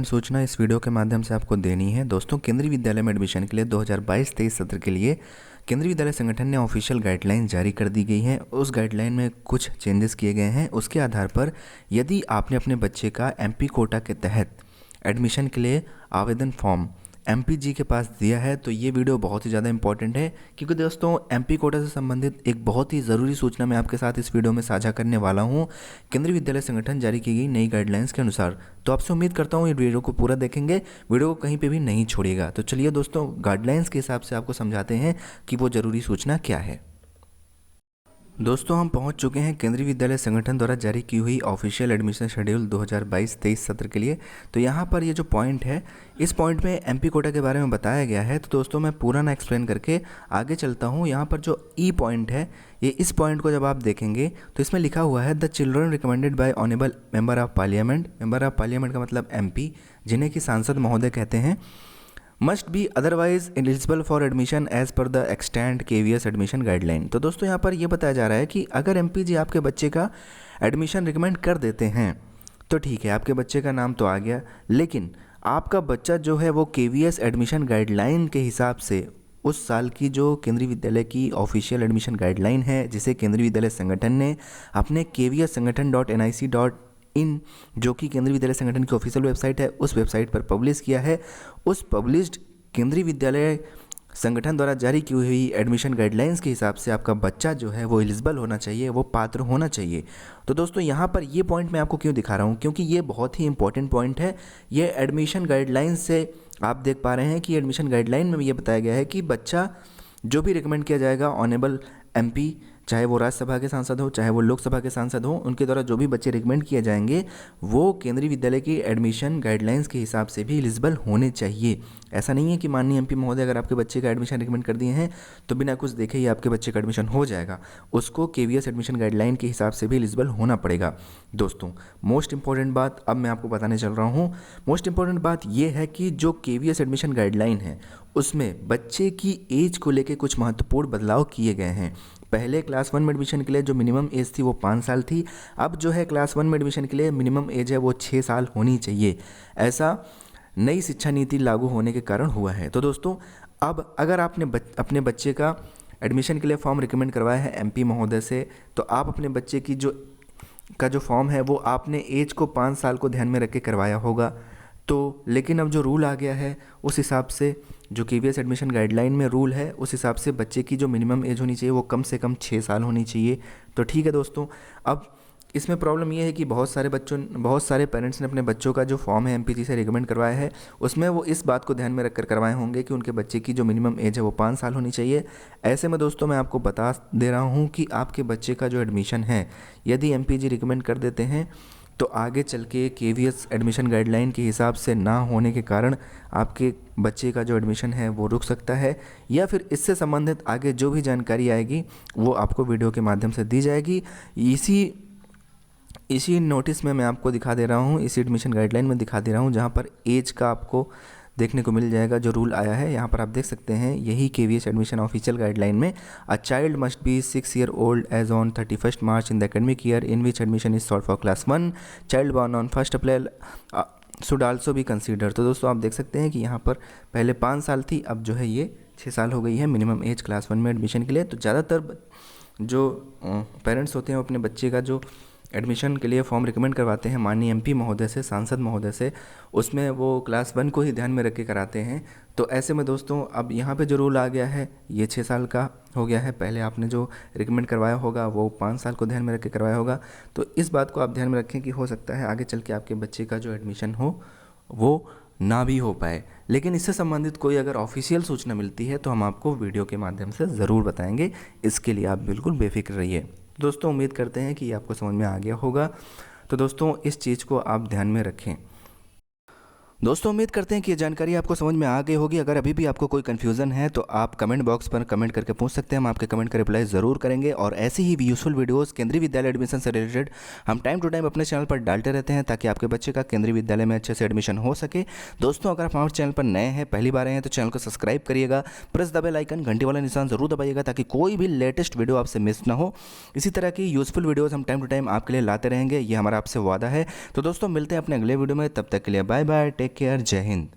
सूचना इस वीडियो के माध्यम से आपको देनी है। दोस्तों, केंद्रीय विद्यालय में एडमिशन के लिए 2022-23 सत्र के लिए केंद्रीय विद्यालय संगठन ने ऑफिशियल गाइडलाइन जारी कर दी गई है। उस गाइडलाइन में कुछ चेंजेस किए गए हैं। उसके आधार पर यदि आपने अपने बच्चे का एमपी कोटा के तहत एडमिशन के लिए आवेदन फॉर्म एमपी जी के पास दिया है तो ये वीडियो बहुत ही ज़्यादा इंपॉर्टेंट है, क्योंकि दोस्तों एमपी कोटा से संबंधित एक बहुत ही ज़रूरी सूचना मैं आपके साथ इस वीडियो में साझा करने वाला हूँ केंद्रीय विद्यालय संगठन जारी की गई नई गाइडलाइंस के अनुसार। तो आपसे उम्मीद करता हूँ ये वीडियो को पूरा देखेंगे, वीडियो को कहीं पर भी नहीं छोड़िएगा। तो चलिए दोस्तों, गाइडलाइंस के हिसाब से आपको समझाते हैं कि वो ज़रूरी सूचना क्या है। दोस्तों, हम पहुंच चुके हैं केंद्रीय विद्यालय संगठन द्वारा जारी की हुई ऑफिशियल एडमिशन शेड्यूल 2022-23 सत्र के लिए। तो यहाँ पर ये जो पॉइंट है, इस पॉइंट में एमपी कोटा के बारे में बताया गया है। तो दोस्तों, मैं पूरा ना एक्सप्लेन करके आगे चलता हूँ। यहाँ पर जो ई पॉइंट है, ये इस पॉइंट को जब आप देखेंगे तो इसमें लिखा हुआ है the children recommended by honourable member of parliament. Member of parliament का मतलब एमपी, जिन्हें कि सांसद महोदय कहते हैं, must be otherwise eligible for admission as per the extant KVS admission guideline. तो दोस्तों, यहाँ पर यह बताया जा रहा है कि अगर एमपी जी आपके बच्चे का एडमिशन रिकमेंड कर देते हैं तो ठीक है, आपके बच्चे का नाम तो आ गया, लेकिन आपका बच्चा जो है वो केवीएस एडमिशन गाइडलाइन के हिसाब से उस साल की जो केंद्रीय विद्यालय की ऑफिशियल एडमिशन गाइडलाइन है, जिसे केंद्रीय विद्यालय संगठन ने अपने kvs-sangathan.nic.in जो कि केंद्रीय विद्यालय संगठन की ऑफिशियल वेबसाइट है, उस वेबसाइट पर पब्लिश किया है, उस पब्लिश्ड केंद्रीय विद्यालय संगठन द्वारा जारी की हुई एडमिशन गाइडलाइंस के हिसाब से आपका बच्चा जो है वो एलिजिबल होना चाहिए, वो पात्र होना चाहिए। तो दोस्तों, यहाँ पर ये पॉइंट मैं आपको क्यों दिखा रहा हूँ, क्योंकि ये बहुत ही इंपॉर्टेंट पॉइंट है। ये एडमिशन गाइडलाइंस से आप देख पा रहे हैं कि एडमिशन गाइडलाइन में ये बताया गया है कि बच्चा जो भी रिकमेंड किया जाएगा ऑनेबल एमपी, चाहे वो राज्यसभा के सांसद हो चाहे वो लोकसभा के सांसद हो, उनके द्वारा जो भी बच्चे रिकमेंड किए जाएंगे वो केंद्रीय विद्यालय की एडमिशन गाइडलाइंस के हिसाब से भी एलिजिबल होने चाहिए। ऐसा नहीं है कि माननीय एमपी महोदय अगर आपके बच्चे का एडमिशन रिकमेंड कर दिए हैं तो बिना कुछ देखे ही आपके बच्चे का एडमिशन हो जाएगा। उसको केवीएस एडमिशन गाइडलाइन के हिसाब से भी एलिजिबल होना पड़ेगा। दोस्तों, मोस्ट इंपॉर्टेंट बात अब मैं आपको बताने चल रहा हूँ। मोस्ट इंपॉर्टेंट बात यह है कि जो केवीएस एडमिशन गाइडलाइन है उसमें बच्चे की एज को लेकर कुछ महत्वपूर्ण बदलाव किए गए हैं। पहले क्लास 1 में एडमिशन के लिए जो मिनिमम एज थी वो 5 साल थी। अब जो है क्लास 1 में एडमिशन के लिए मिनिमम एज है वो 6 साल होनी चाहिए। ऐसा नई शिक्षा नीति लागू होने के कारण हुआ है। तो दोस्तों, अब अगर आपने अपने बच्चे का एडमिशन के लिए फॉर्म रिकमेंड करवाया है एमपी महोदय से, तो आप अपने बच्चे की जो फॉर्म है वो आपने एज को 5 साल को ध्यान में रख के करवाया होगा। तो लेकिन अब जो रूल आ गया है उस हिसाब से, जो केवीएस एडमिशन गाइडलाइन में रूल है उस हिसाब से बच्चे की जो मिनिमम एज होनी चाहिए वो कम से कम 6 साल होनी चाहिए। तो ठीक है दोस्तों, अब इसमें प्रॉब्लम ये है कि बहुत सारे पेरेंट्स ने अपने बच्चों का जो फॉर्म है एमपीजी से रिकमेंड करवाया है उसमें वो इस बात को ध्यान में रखकर करवाए होंगे कि उनके बच्चे की जो मिनिमम एज है वो 5 साल होनी चाहिए। ऐसे में दोस्तों, मैं आपको बता दे रहा हूँ कि आपके बच्चे का जो एडमिशन है यदि एमपीजी रिकमेंड कर देते हैं तो आगे चल के केवीएस एडमिशन गाइडलाइन के हिसाब से ना होने के कारण आपके बच्चे का जो एडमिशन है वो रुक सकता है, या फिर इससे संबंधित आगे जो भी जानकारी आएगी वो आपको वीडियो के माध्यम से दी जाएगी। इसी नोटिस में मैं आपको दिखा दे रहा हूँ, इसी एडमिशन गाइडलाइन में दिखा दे रहा हूँ, जहाँ पर एज का आपको देखने को मिल जाएगा जो रूल आया है। यहाँ पर आप देख सकते हैं, यही केवीएस एडमिशन ऑफिशियल गाइडलाइन में a child must be 6 year old age on 31st March in the academic year in which admission is sought for class 1, child born on 1st April should also be consider. तो दोस्तों, आप देख सकते हैं कि यहाँ पर पहले 5 साल थी, अब जो है ये 6 साल हो गई है मिनिमम एज क्लास 1 में एडमिशन के लिए। तो ज़्यादातर जो पेरेंट्स होते हैं वो अपने बच्चे का जो एडमिशन के लिए फॉर्म रिकमेंड करवाते हैं माननीय एमपी महोदय से, सांसद महोदय से, उसमें वो क्लास 1 को ही ध्यान में रख के कराते हैं। तो ऐसे में दोस्तों, अब यहाँ पे जो रूल आ गया है ये 6 साल का हो गया है। पहले आपने जो रिकमेंड करवाया होगा वो 5 साल को ध्यान में रख के करवाया होगा। तो इस बात को आप ध्यान में रखें कि हो सकता है आगे चल के आपके बच्चे का जो एडमिशन हो वो ना भी हो पाए। लेकिन इससे संबंधित कोई अगर ऑफिशियल सूचना मिलती है तो हम आपको वीडियो के माध्यम से ज़रूर बताएंगे। इसके लिए आप बिल्कुल बेफिक्र रहिए। दोस्तों, उम्मीद करते हैं कि ये आपको समझ में आ गया होगा। तो दोस्तों, इस चीज़ को आप ध्यान में रखें। दोस्तों उम्मीद करते हैं कि ये जानकारी आपको समझ में आ गई होगी। अगर अभी भी आपको कोई कन्फ्यूज़न है तो आप कमेंट बॉक्स पर कमेंट करके पूछ सकते हैं, हम आपके कमेंट का रिप्लाई ज़रूर करेंगे। और ऐसी ही यूज़फुल वीडियोस केंद्रीय विद्यालय एडमिशन से रिलेटेड हम टाइम टू टाइम अपने चैनल पर डालते रहते हैं, ताकि आपके बच्चे का केंद्रीय विद्यालय में अच्छे से एडमिशन हो सके। दोस्तों अगर आप हमारे चैनल पर नए हैं, पहली बार आए हैं, तो चैनल को सब्सक्राइब करिएगा, प्रेस द बेल आइकन, घंटी वाला निशान ज़रूर दबाइएगा, ताकि कोई भी लेटेस्ट वीडियो आपसे मिस ना हो। इसी तरह की यूज़फुल वीडियोज़ हम टाइम टू टाइम आपके लिए लाते रहेंगे, ये हमारा आपसे वादा है। तो दोस्तों मिलते हैं अपने अगले वीडियो में, तब तक के लिए बाय बाय, टेक केयर, जय हिंद।